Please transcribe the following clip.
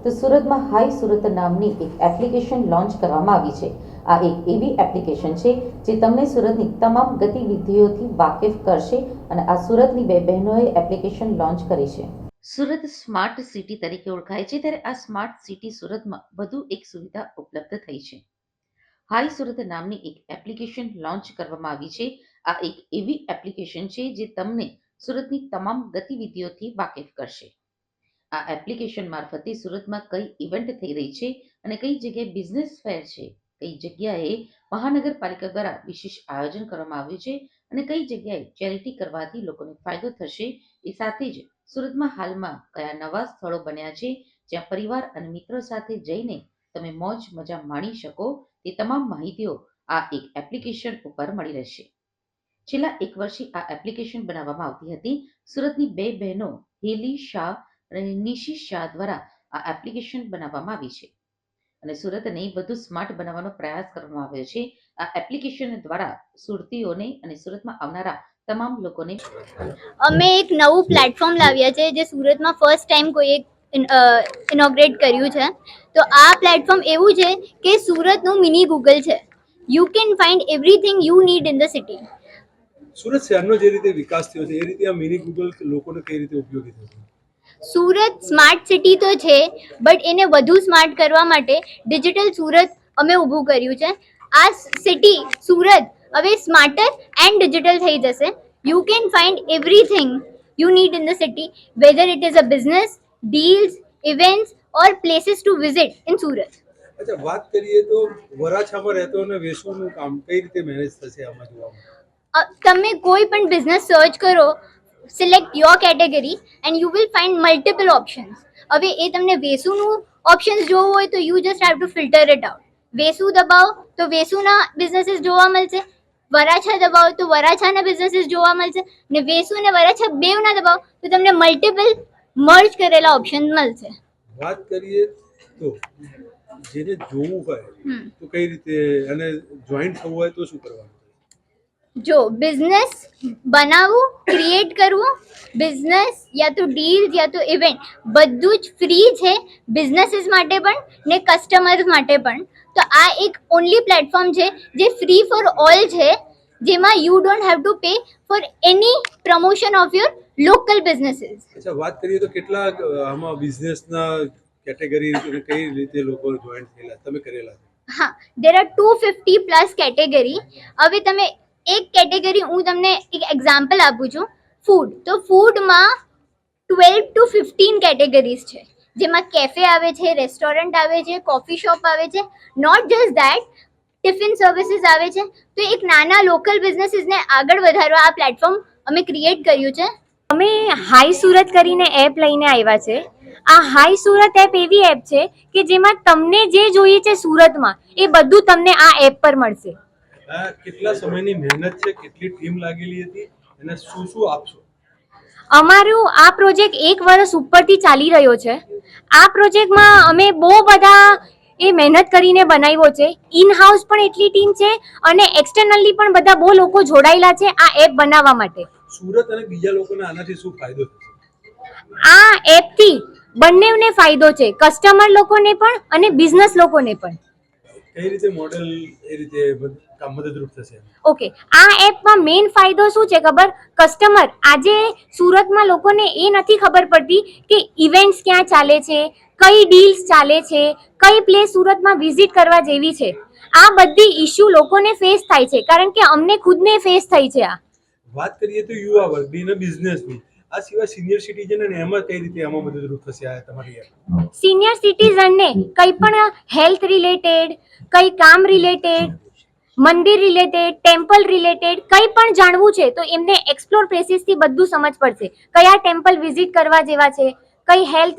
તો સુરતમાં હાઈ સુરત નામની એક એપ્લિકેશન લોન્ચ કરવામાં આવી છે। આ એક એવી એપ્લિકેશન છે જે તમને સુરતની તમામ ગતિવિધિઓથી વાકેફ કરશે અને આ સુરતની બે બહેનોએ એપ્લિકેશન લોન્ચ કરી છે। સુરત સ્માર્ટ સિટી તરીકે ઓળખાય છે, ત્યારે આ સ્માર્ટ સિટી સુરતમાં વધુ એક સુવિધા ઉપલબ્ધ થઈ છે। હાઈ સુરત નામની એક એપ્લિકેશન લોન્ચ કરવામાં આવી છે। આ એક એવી એપ્લિકેશન છે જે તમને સુરતની તમામ ગતિવિધિઓથી વાકેફ કરશે। આ એપ્લિકેશન મારફતે સુરતમાં કઈ ઇવેન્ટ થઈ રહી છે અને કઈ જગ્યાએ બિઝનેસ ફેર છે, કઈ જગ્યાએ મહાનગરપાલિકા દ્વારા વિશેષ આયોજન કરવામાં આવ્યું છે અને કઈ જગ્યાએ ચેરિટી કરવાથી લોકોને ફાયદો થશે, એ સાથે જ સુરતમાં હાલમાં કયા નવા સ્થળો બન્યા છે જ્યાં પરિવાર અને મિત્રો સાથે જઈને તમે મોજ મજા માણી શકો, તે તમામ માહિતીઓ આ એક એપ્લિકેશન ઉપર મળી રહેશે। છેલ્લા 1 વર્ષથી આ એપ્લિકેશન બનાવવામાં આવતી હતી। સુરતની બે બહેનો હેલી શાહ અને નિશી શાહ દ્વારા આ એપ્લિકેશન બનાવવામાં આવી છે અને સુરતને વધુ સ્માર્ટ બનાવવાનો પ્રયાસ કરવામાં આવ્યો છે। આ એપ્લિકેશન દ્વારા સુરતીઓને અને સુરતમાં આવનારા તમામ લોકોને અમે એક નવું પ્લેટફોર્મ લાવ્યા છે જે સુરતમાં ફર્સ્ટ ટાઈમ કોઈએ ઇનોગ્રેટ કર્યું છે। તો આ પ્લેટફોર્મ એવું છે કે સુરતનું મિની ગૂગલ છે। You can find everything you need in the city. Surat શહેરનો જે રીતે વિકાસ થયો છે એ રીતે આ મિની ગૂગલ લોકોને કઈ રીતે ઉપયોગી થશે? સુરત સ્માર્ટ સિટી તો છે, બટ એને વધુ સ્માર્ટ કરવા માટે ડિજિટલ સુરત અમે ઊભું કર્યું છે। આ સિટી સુરત હવે સ્માર્ટર એન્ડ ડિજિટલ થઈ જશે। You can find everything you need in the city, weather it is a business, deals, events or places to visit in Surat. અચ્છા, વાત કરીએ તો વરાછામાં રહેતો અને વેસુનું કામ કઈ રીતે મેનેજ થશે આમાં જોવામાં? તમે કોઈ પણ બિઝનેસ સર્ચ કરો, select your category and you will find multiple options. હવે એ તમને વેસુનું ઓપ્શન્સ જોવું હોય તો you just have to filter it out. Vesu દબાવો તો વેસુના બિઝનેસીસ જોવા મળશે, વરાછા દબાવો તો વરાછાના બિઝનેસીસ જોવા મળશે, ને વેસુ અને વરાછા બેવના દબાવો તો તમને મલ્ટિપલ મર્જ કરેલા ઓપ્શન મળશે। વાત કરીએ તો જેને જોવું હોય તો કઈ રીતે, અને જોઈન્ટ થવું હોય તો શું કરવાનું? જો બિઝનેસ બનાવવું, ક્રિએટ કરવું, બિઝનેસ યા તો ડીલ્સ યા તો ઇવેન્ટ બધું જ ફ્રી છે, બિઝનેસીસ માટે પણ ને કસ્ટમર્સ માટે પણ। તો આ એક ઓનલી પ્લેટફોર્મ છે જે ફ્રી ફોર ઓલ છે, જેમાં you don't have to pay for any promotion of your local businesses. અચ્છા, વાત કરીએ તો કેટલા આમાં બિઝનેસના કેટેગરી કઈ રીતે લોકો જોઈન્ટ થયેલા, તમે કરેલા? હા, દેર આર 250 પ્લસ કેટેગરી। હવે તમે એક કેટેગરી, હું તમને એક એક્ઝામ્પલ આપું છું, ફૂડ। તો ફૂડમાં 12 to 15 કેટેગરીઝ છે, જેમાં કેફે આવે છે, રેસ્ટોરન્ટ આવે છે, કોફી શોપ આવે છે, not just that, tiffin services આવે છે। તો એક નાના લોકલ બિઝનેસીસને આગળ વધારવા આ પ્લેટફોર્મ અમે ક્રિએટ કર્યું છે। અમે હાઈ સુરત કરીને એપ લઈને આવ્યા છે। આ હાઈ સુરત એપ એવી એપ છે કે જેમાં તમને જે જોઈએ છે સુરતમાં એ બધું તમને આ એપ પર મળશે। કેટલા સમયની મહેનત છે, કેટલી ટીમ લાગેલી હતી અને શું શું આપશો? અમારું આ પ્રોજેક્ટ 1 વર્ષ ઉપરથી ચાલી રહ્યો છે। આ પ્રોજેક્ટમાં અમે બહુ બધા મહેનત કરીને બનાવ્યો છે। ઇન હાઉસ પણ એટલી ટીમ છે અને એક્સટર્નલી પણ બધા બહુ લોકો જોડાયેલા છે આ એપ બનાવવા માટે। સુરત અને બીજા લોકોને આનાથી શું ફાયદો થશે? આ એપથી બંનેને ફાયદો છે, કસ્ટમર લોકોને પણ અને બિઝનેસ લોકોને પણ। કઈ રીતે મોડેલ એ રીતે મદદરૂપ થશે? ઓકે, આ એપમાં મેઇન ફાયદો શું છે ખબર? કસ્ટમર આજે સુરતમાં લોકોને એ નથી ખબર પડતી કે ઇવેન્ટ્સ ક્યાં ચાલે છે, કઈ ડીલ્સ ચાલે છે, કઈ પ્લેસ સુરતમાં વિઝિટ કરવા જેવી છે। આ બધી ઇશ્યુ લોકોને ફેસ થાય છે, કારણ કે અમને ખુદને ફેસ થઈ છે। આ વાત કરીએ તો યુવા વર્ગ બીને બિઝનેસની, આ સિવાય સિનિયર સિટીઝન અને એમાં કઈ રીતે આમાં મદદરૂપ થશે આ તમારી એપ? સિનિયર સિટીઝનને કંઈ પણ હેલ્થ રિલેટેડ, કંઈ કામ રિલેટેડ, મંદિર રિલેટેડ, ટેમ્પલ રિલેટેડ કંઈ પણ જાણવું છે તો એમને એક્સપ્લોર પ્લેસીસથી બધું સમજ પડશે, કયા ટેમ્પલ વિઝિટ કરવા જેવા છે, કઈ હેલ્થ